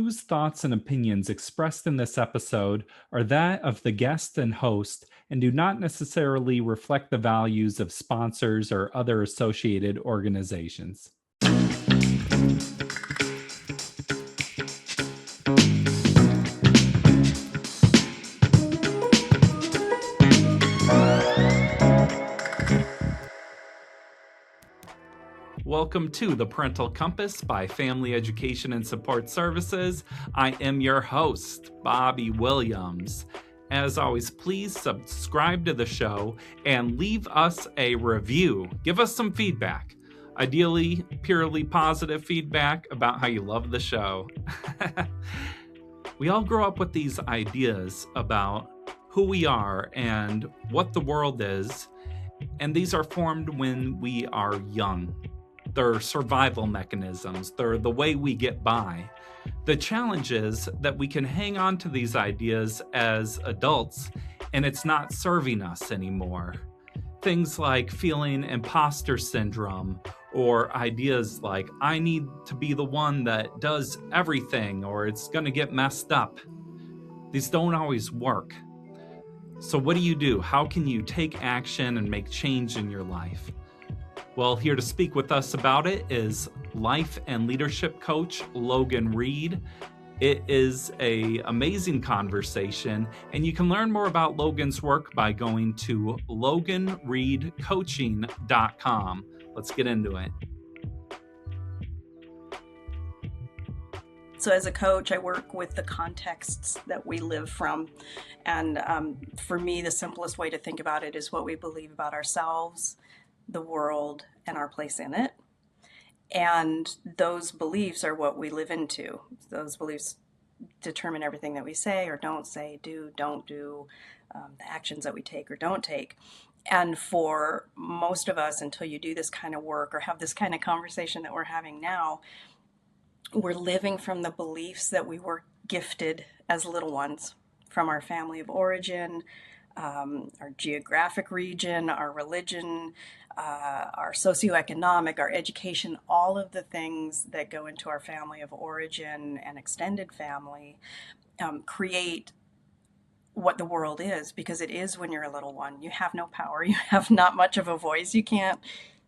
Views, thoughts, and opinions expressed in this episode are that of the guest and host and do not necessarily reflect the values of sponsors or other associated organizations. Welcome to the Parental Compass by Family Education and Support Services. I am your host, Bobby Williams. As always, please subscribe to the show and leave us a review. Give us some feedback. Ideally, purely positive feedback about how you love the show. We all grow up with these ideas about who we are and what the world is, and these are formed when we are young. They're survival mechanisms. They're the way we get by. The challenge is that we can hang on to these ideas as adults, and it's not serving us anymore. Things like feeling imposter syndrome, or ideas like, I need to be the one that does everything, or it's going to get messed up. These don't always work. So what do? How can you take action and make change in your life? Well, here to speak with us about it is life and leadership coach Logan Reed. It is an amazing conversation, and you can learn more about Logan's work by going to loganreedcoaching.com. Let's get into it. So as a coach, I work with the contexts that we live from. And for me, the simplest way to think about it is what we believe about ourselves, the world, and our place in it. And those beliefs are what we live into. Those beliefs determine everything that we say or don't say, do, don't do, the actions that we take or don't take. And for most of us, until you do this kind of work or have this kind of conversation that we're having now, we're living from the beliefs that we were gifted as little ones from our family of origin, our geographic region, our religion, our socioeconomic, our education, all of the things that go into our family of origin and extended family create what the world is, because it is when you're a little one. You have no power. You have not much of a voice. You can't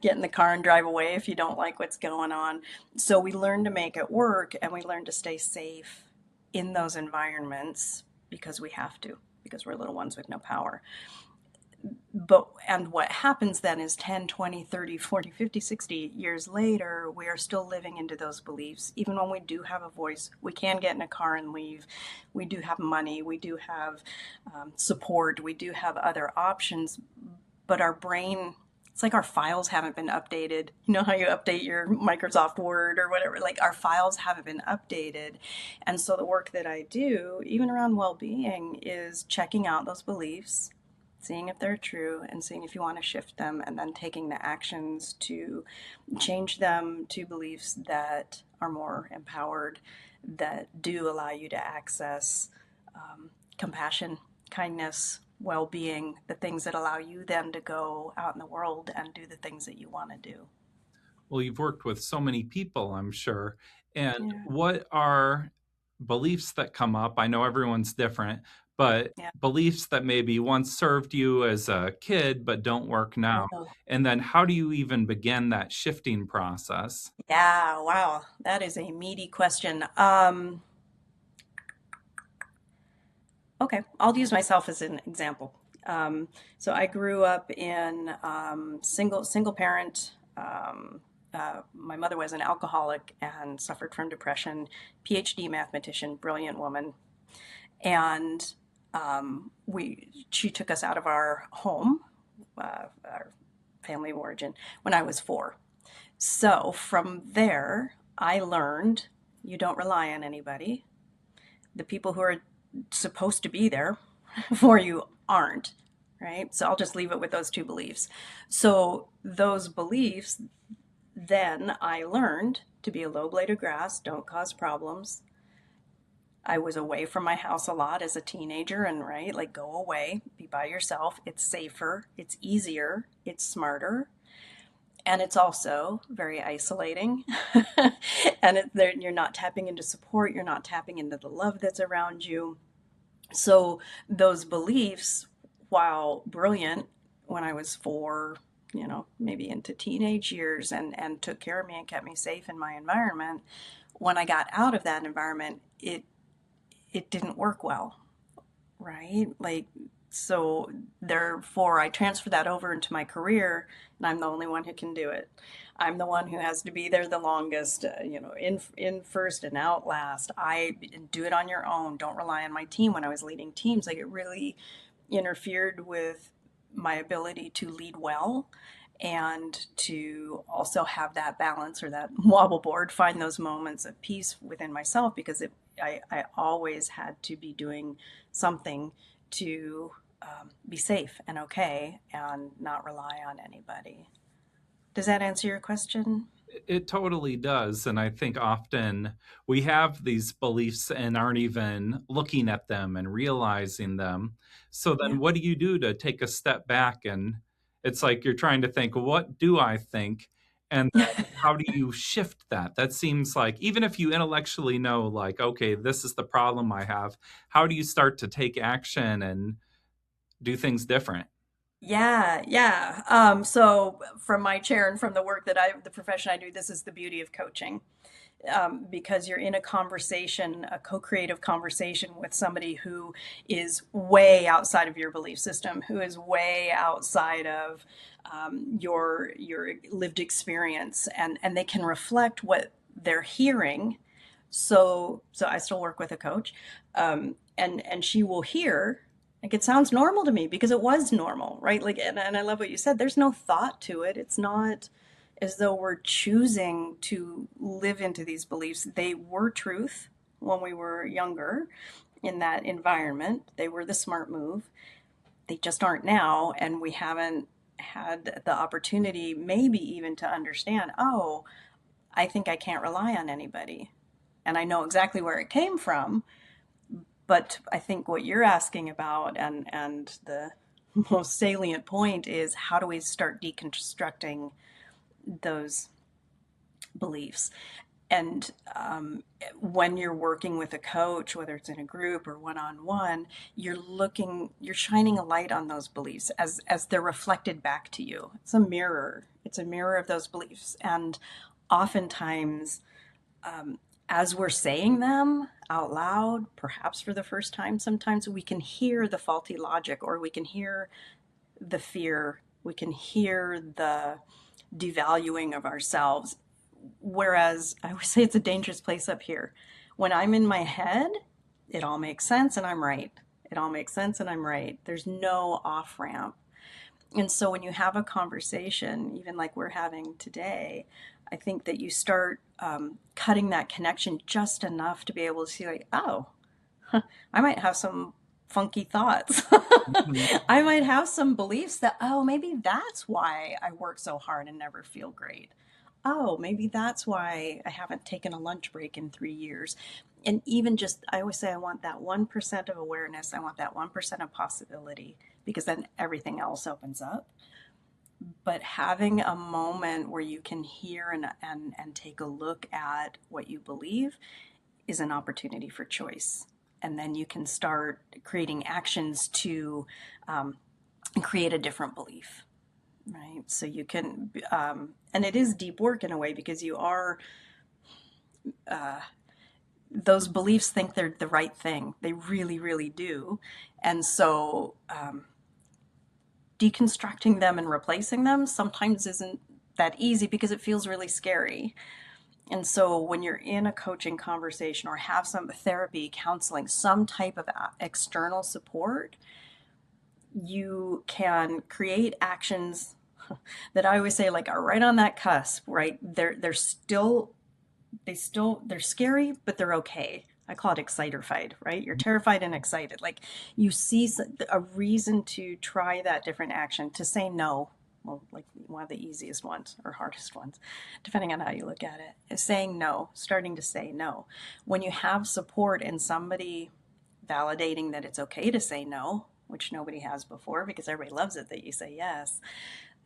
get in the car and drive away if you don't like what's going on. So we learn to make it work, and we learn to stay safe in those environments because we have to, because we're little ones with no power. And what happens then is 10, 20, 30, 40, 50, 60 years later, we are still living into those beliefs. Even when we do have a voice, we can get in a car and leave. We do have money. We do have support. We do have other options. But our brain, it's like our files haven't been updated. You know how you update your Microsoft Word or whatever? Like our files haven't been updated. And so the work that I do, even around well-being, is checking out those beliefs, seeing if they're true, and seeing if you want to shift them, and then taking the actions to change them to beliefs that are more empowered, that do allow you to access compassion, kindness, well-being, the things that allow you then to go out in the world and do the things that you want to do. Well, you've worked with so many people, I'm sure. And Yeah. what are beliefs that come up? I know everyone's different, but beliefs that maybe once served you as a kid but don't work now. Oh. And then how do you even begin that shifting process? Yeah, wow. That is a meaty question. Okay, I'll use myself as an example. So I grew up in single parent. My mother was an alcoholic and suffered from depression. PhD mathematician, brilliant woman, and she took us out of our home, our family of origin, when I was 4. So from there, I learned you don't rely on anybody. The people who are supposed to be there for you aren't, right? So I'll just leave it with those 2 beliefs. So those beliefs, then I learned to be a low blade of grass, don't cause problems. I was away from my house a lot as a teenager, and like, go away, be by yourself. It's safer, it's easier, it's smarter. And it's also very isolating. And you're not tapping into support, you're not tapping into the love that's around you. So those beliefs, while brilliant when I was 4, maybe into teenage years, and took care of me and kept me safe in my environment, when I got out of that environment, it didn't work well, right? Like, so therefore I transfer that over into my career, and I'm the only one who can do it. I'm the one who has to be there the longest, in first and out last. I do it on your own. Don't rely on my team. When I was leading teams, like, it really interfered with my ability to lead well and to also have that balance, or that wobble board, find those moments of peace within myself, because I always had to be doing something to be safe and okay and not rely on anybody. Does that answer your question? It totally does. And I think often we have these beliefs and aren't even looking at them and realizing them. So Yeah. then what do you do to take a step back? And it's like you're trying to think, what do I think? And then how do you shift that? That seems like, even if you intellectually know, like, okay, this is the problem I have, how do you start to take action and do things different? Yeah, yeah. So from my chair and from the profession I do, this is the beauty of coaching. Because you're in a conversation, a co-creative conversation with somebody who is way outside of your belief system, who is way outside of your lived experience, and they can reflect what they're hearing. So I still work with a coach, and she will hear. Like, it sounds normal to me because it was normal, right? Like, and I love what you said. There's no thought to it. It's not as though we're choosing to live into these beliefs. They were truth when we were younger in that environment. They were the smart move. They just aren't now. And we haven't had the opportunity, maybe even to understand, oh, I think I can't rely on anybody. And I know exactly where it came from. But I think what you're asking about, and the most salient point, is how do we start deconstructing those beliefs? And when you're working with a coach, whether it's in a group or one-on-one, you're shining a light on those beliefs as they're reflected back to you. It's a mirror. It's a mirror of those beliefs. And oftentimes, as we're saying them out loud, perhaps for the first time, sometimes we can hear the faulty logic, or we can hear the fear, we can hear the devaluing of ourselves. Whereas I would say it's a dangerous place up here. When I'm in my head, it all makes sense and I'm right. It all makes sense and I'm right. There's no off ramp. And so when you have a conversation, even like we're having today, I think that you start cutting that connection just enough to be able to see, like, oh, I might have some funky thoughts. Mhm. I might have some beliefs that, oh, maybe that's why I work so hard and never feel great. Oh, maybe that's why I haven't taken a lunch break in 3 years. And even just, I always say, I want that 1% of awareness. I want that 1% of possibility, because then everything else opens up. But having a moment where you can hear and take a look at what you believe is an opportunity for choice. And then you can start creating actions to create a different belief, right? So you can, and it is deep work in a way, because you are, those beliefs think they're the right thing. They really, really do. And so deconstructing them and replacing them sometimes isn't that easy, because it feels really scary. And so when you're in a coaching conversation, or have some therapy, counseling, some type of external support, you can create actions that I always say, like, are right on that cusp, right? They're scary, but they're okay. I call it exciter-fied, right? You're terrified and excited. Like, you see a reason to try that different action, to say no. Well, like, one of the easiest ones or hardest ones, depending on how you look at it, is saying no, starting to say no. When you have support and somebody validating that it's okay to say no, which nobody has before, because everybody loves it that you say yes,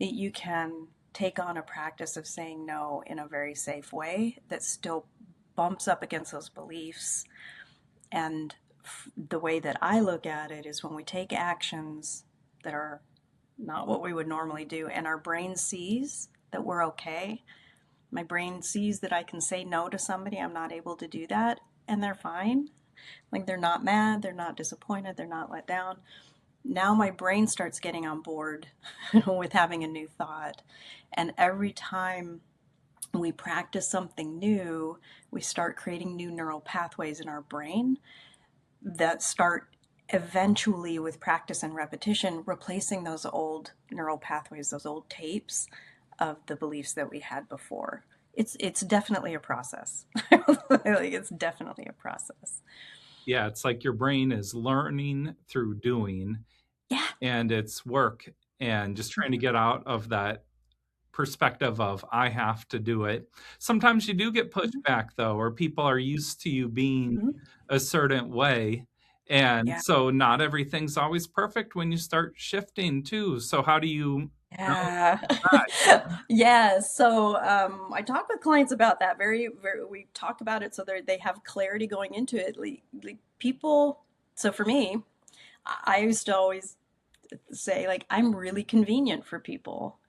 that you can take on a practice of saying no in a very safe way that still bumps up against those beliefs. And the way that I look at it is when we take actions that are not what we would normally do, and our brain sees that we're okay. My brain sees that I can say no to somebody, I'm not able to do that, and they're fine. Like they're not mad, they're not disappointed, they're not let down. Now my brain starts getting on board with having a new thought. And every time we practice something new, we start creating new neural pathways in our brain that start eventually, with practice and repetition, replacing those old neural pathways, those old tapes of the beliefs that we had before. It's definitely a process. Like it's definitely a process. Yeah, it's like your brain is learning through doing, Yeah. and it's work, and just trying to get out of that perspective of I have to do it. Sometimes you do get pushback though, or people are used to you being Mm-hmm. a certain way. And Yeah. so not everything's always perfect when you start shifting too. So how do you balance Yeah. that? Yeah. So I talk with clients about that. We talk about it so they have clarity going into it. Like people, so for me, I used to always say, like, I'm really convenient for people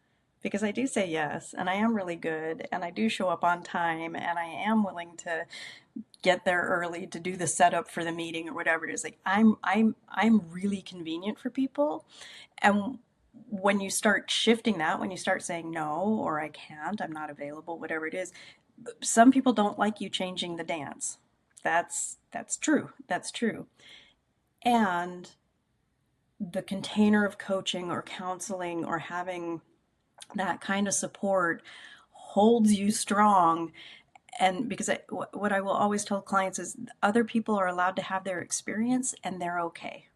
because I do say yes and I am really good and I do show up on time and I am willing to get there early to do the setup for the meeting or whatever it is. Like I'm really convenient for people. And when you start shifting that, when you start saying no, or I can't, I'm not available, whatever it is, some people don't like you changing the dance. That's true. That's true. And the container of coaching or counseling or having that kind of support holds you strong. And because what I will always tell clients is other people are allowed to have their experience and they're okay.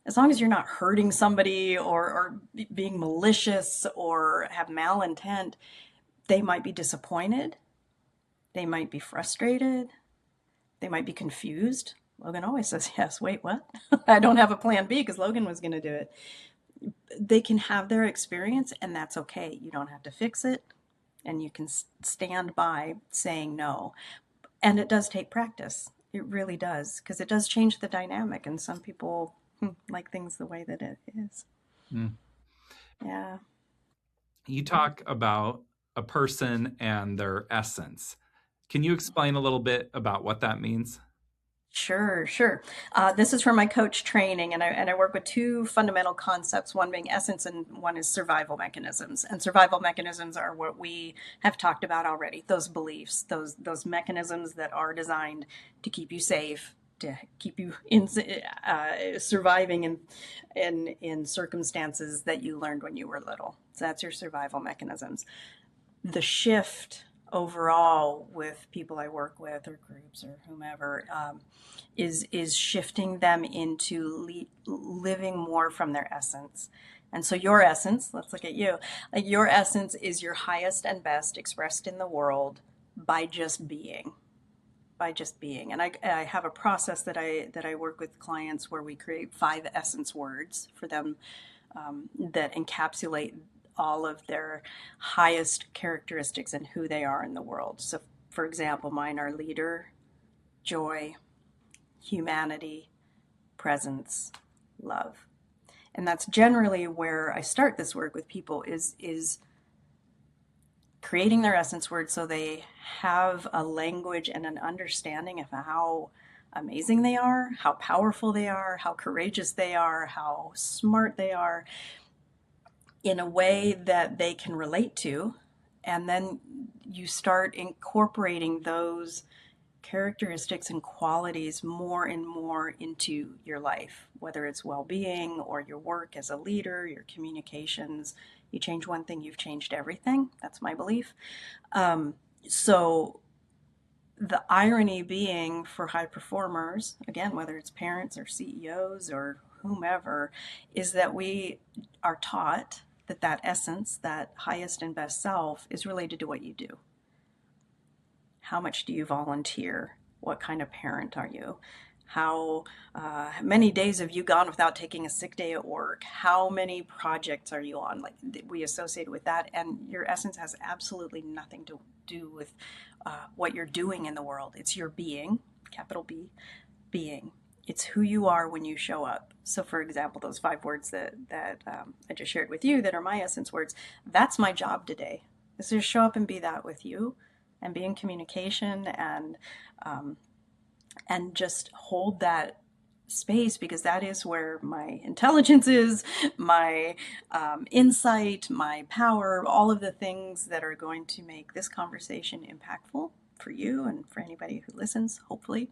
As long as you're not hurting somebody or being malicious or have malintent, they might be disappointed. They might be frustrated. They might be confused. Logan always says, yes, wait, what? I don't have a plan B because Logan was going to do it. They can have their experience and that's okay. You don't have to fix it and you can stand by saying no. And it does take practice. It really does because it does change the dynamic and some people like things the way that it is. Mm. Yeah. You talk about a person and their essence. Can you explain a little bit about what that means? Sure, sure. This is from my coach training, and I work with two fundamental concepts, one being essence and one is survival mechanisms. And survival mechanisms are what we have talked about already, those beliefs, those mechanisms that are designed to keep you safe, to keep you in surviving in circumstances that you learned when you were little. So that's your survival mechanisms. The shift overall with people I work with or groups or whomever is shifting them into living more from their essence. And so your essence, let's look at you. Like your essence is your highest and best expressed in the world by just being. By just being. And I have a process that I work with clients where we create 5 essence words for them that encapsulate all of their highest characteristics and who they are in the world. So, for example, mine are leader, joy, humanity, presence, love. And that's generally where I start this work with people is creating their essence word so they have a language and an understanding of how amazing they are, how powerful they are, how courageous they are, how smart they are, in a way that they can relate to. And then you start incorporating those characteristics and qualities more and more into your life, whether it's well-being or your work as a leader, your communications. You change one thing, you've changed everything. That's my belief. So the irony being for high performers, again, whether it's parents or CEOs or whomever, is that we are taught that that essence, that highest and best self, is related to what you do. How much do you volunteer? What kind of parent are you? How many days have you gone without taking a sick day at work? How many projects are you on? Like we associate with that, and your essence has absolutely nothing to do with what you're doing in the world. It's your being, capital B, being. It's who you are when you show up. So, for example, those 5 words that I just shared with you that are my essence words, that's my job today. Is to show up and be that with you, and be in communication, um, and just hold that space, because that is where my intelligence is, my insight, my power, all of the things that are going to make this conversation impactful for you and for anybody who listens, hopefully,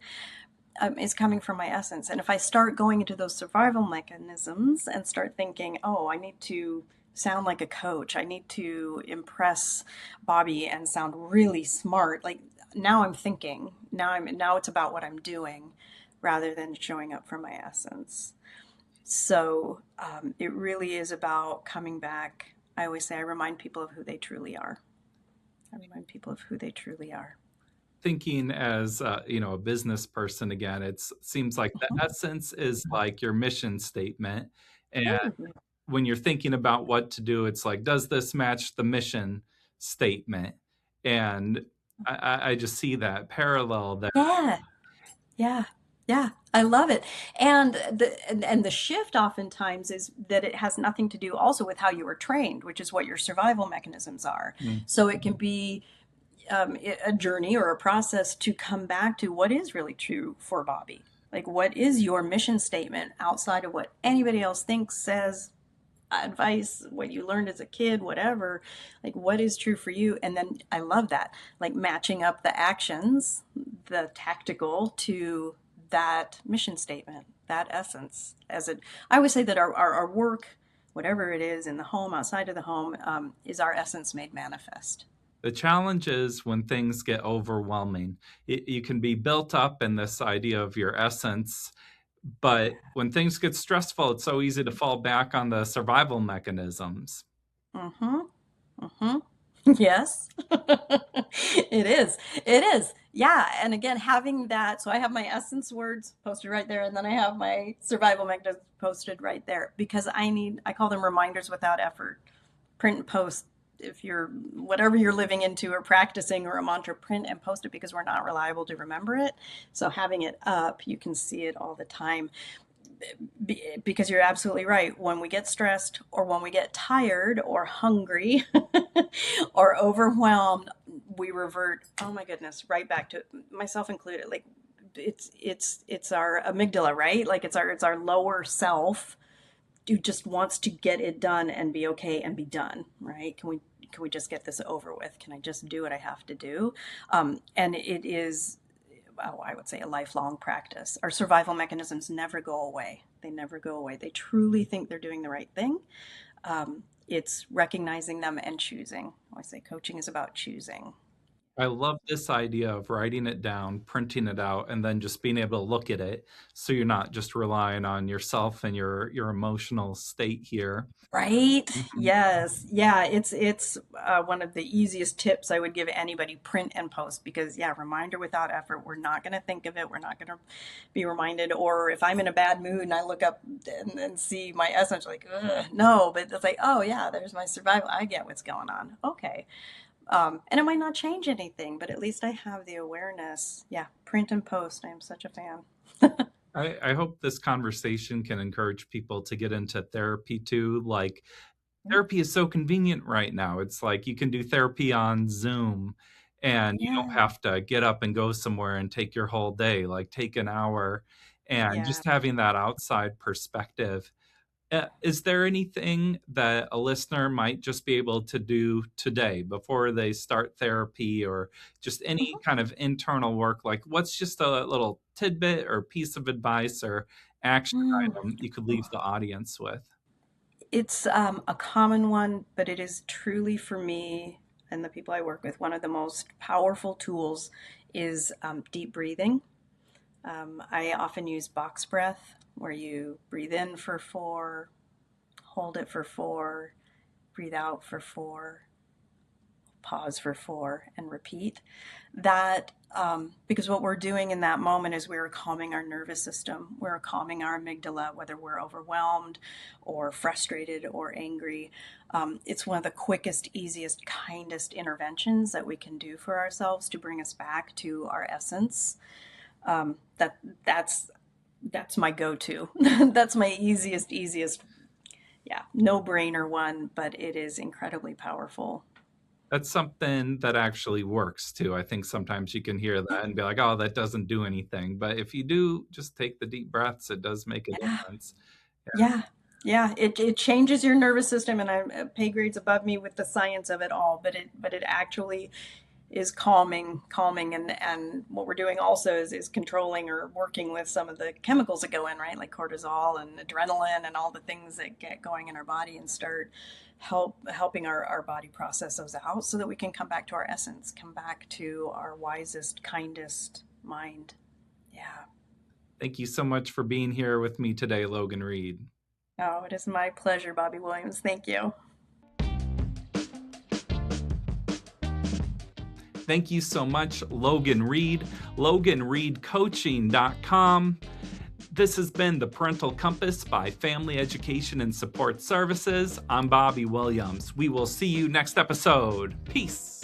is coming from my essence. And if I start going into those survival mechanisms and start thinking, oh, I need to sound like a coach, I need to impress Bobby and sound really smart, like now I'm thinking, now it's about what I'm doing rather than showing up for my essence. So it really is about coming back. I always say I remind people of who they truly are. I remind people of who they truly are. Thinking as a business person again, it seems like the essence is like your mission statement, and Mm-hmm. when you're thinking about what to do, it's like, does this match the mission statement? And I just see that parallel there. Yeah, yeah, yeah. I love it. And the shift oftentimes is that it has nothing to do also with how you were trained, which is what your survival mechanisms are. Mm. So it can be a journey or a process to come back to what is really true for Bobby. Like, what is your mission statement outside of what anybody else thinks, says, advice, what you learned as a kid, whatever, like what is true for you. And then I love that, like matching up the actions, the tactical to that mission statement, that essence. I always say that our work, whatever it is, in the home, outside of the home, is our essence made manifest. The challenge is when things get overwhelming. You can be built up in this idea of your essence, but when things get stressful, it's so easy to fall back on the survival mechanisms. Mm-hmm. Mm-hmm. Yes, it is. It is. Yeah. And again, having that, so I have my essence words posted right there, and then I have my survival mechanisms posted right there, because I call them reminders without effort. Print and post. If you're, whatever you're living into or practicing, or a mantra, print and post it, because we're not reliable to remember it. So having it up, you can see it all the time, because you're absolutely right. When we get stressed, or when we get tired or hungry or overwhelmed, we revert, oh my goodness, right back to, myself included, like it's our amygdala, right? Like it's our lower self who just wants to get it done and be okay and be done, right? Can we just get this over with? Can I just do what I have to do? And it is, oh, I would say, a lifelong practice. Our survival mechanisms never go away. They never go away. They truly think they're doing the right thing. It's recognizing them and choosing. I say coaching is about choosing. I love this idea of writing it down, printing it out, and then just being able to look at it so you're not just relying on yourself and your emotional state here. Right? Mhm. Yes. Yeah. It's one of the easiest tips I would give anybody: print and post. Because yeah, reminder without effort. We're not going to think of it. We're not going to be reminded. Or if I'm in a bad mood and I look up and see my essence, like, ugh, no. But it's like, oh yeah, there's my survival. I get what's going on. Okay. And it might not change anything, but at least I have the awareness. Yeah. Print and post. I am such a fan. I hope this conversation can encourage people to get into therapy too. Like, therapy is so convenient right now. It's like you can do therapy on Zoom and you don't Yeah. have to get up and go somewhere and take your whole day, like take an hour, and Yeah. just having that outside perspective. Is there anything that a listener might just be able to do today before they start therapy, or just any Mhm. kind of internal work? Like, what's just a little tidbit or piece of advice or action Mm. item you could leave the audience with? It's a common one, but it is truly, for me and the people I work with, one of the most powerful tools is deep breathing. I often use box breath, where you breathe in for 4, hold it for 4, breathe out for 4, pause for 4, and repeat. That because what we're doing in that moment is we're calming our nervous system, we're calming our amygdala, whether we're overwhelmed or frustrated or angry. It's one of the quickest, easiest, kindest interventions that we can do for ourselves to bring us back to our essence. That's my go-to. That's my easiest, yeah, no-brainer one, but it is incredibly powerful. That's something that actually works too. I think sometimes you can hear that and be like, oh, that doesn't do anything. But if you do just take the deep breaths, it does make a Yeah, difference. yeah, yeah. It changes your nervous system, and I'm pay grades above me with the science of it all. But it actually is calming, and what we're doing also is controlling or working with some of the chemicals that go in, right, like cortisol and adrenaline and all the things that get going in our body and start helping our body process those out so that we can come back to our essence, come back to our wisest, kindest mind. Yeah. Thank you so much for being here with me today, Logan Reed. Oh, it is my pleasure, Bobby Williams. Thank you. Thank you so much, Logan Reed, LoganReedCoaching.com. This has been the Parental Compass by Family Education and Support Services. I'm Bobby Williams. We will see you next episode. Peace.